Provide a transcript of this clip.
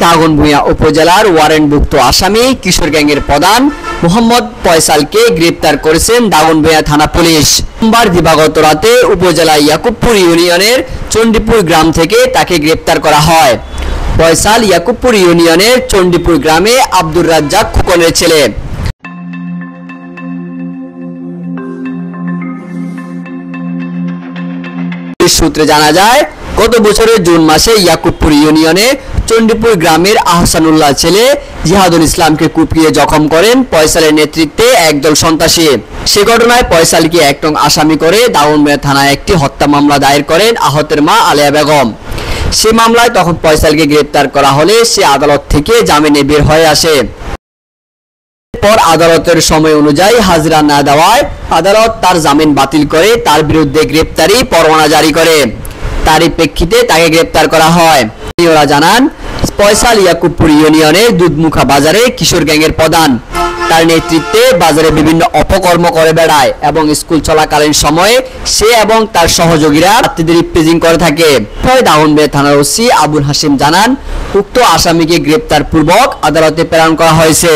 দাগনভূঞা উপজেলার ওয়ারেন্টভুক্ত আসামি কিশোর গ্যাংয়ের প্রধান মোহাম্মদ ফয়সালকে গ্রেপ্তার করেছেন দাগনভূঞা থানা পুলিশ। সোমবার দিবাগত রাতে উপজেলা ইয়াকুবপুর ইউনিয়নের চণ্ডীপুর গ্রাম থেকে তাকে গ্রেপ্তার করা হয়। ফয়সাল ইয়াকুবপুর ইউনিয়নের চণ্ডীপুর গ্রামে আব্দুর রাজ্জাক খোকনের ছেলে। সূত্রে জানা যায়, গত বছরের জুন মাসে ইয়াকুবপুর ইউনিয়নে চণ্ডীপুর গ্রামের আহসানুল্লাহ ছেলে জিহাদুল ইসলামকে কুপিয়ে জখম করেন ফয়সালের নেতৃত্বে একদল সন্ত্রাসী। সে ঘটনায় ফয়সালকে এক নং আসামি করে দাগনভূঞা থানায় একটি হত্যা মামলা দায়ের করেন আহতের মা আলেয়া বেগম। সে মামলায় তখন ফয়সালকে গ্রেপ্তার করা হলে সে আদালত থেকে জামিনে বের হয়ে আসে। পর আদালতের সময় অনুযায়ী হাজিরা না দেওয়ায় আদালত তার জামিন বাতিল করে তার বিরুদ্ধে গ্রেপ্তারি পরোয়ানা জারি করে। তারই প্রেক্ষিতে তাকে গ্রেপ্তার করা হয়। স্থানীয়রা জানান, ফয়সাল ইয়াকুবপুর ইউনিয়নের দুধমুখা বাজারে কিশোর গ্যাংয়ের প্রধান। তার নেতৃত্বে বাজারে বিভিন্ন অপকর্ম করে বেড়ায় এবং স্কুল চলাকালীন সময়ে সে এবং তার সহযোগীরা ছাত্রীদের ইপটিজিং করে থাকে। দাগনভূঞা থানার ওসি আবুল হাশিম জানান, উক্ত আসামিকে গ্রেপ্তার পূর্বক আদালতে প্রেরণ করা হয়েছে।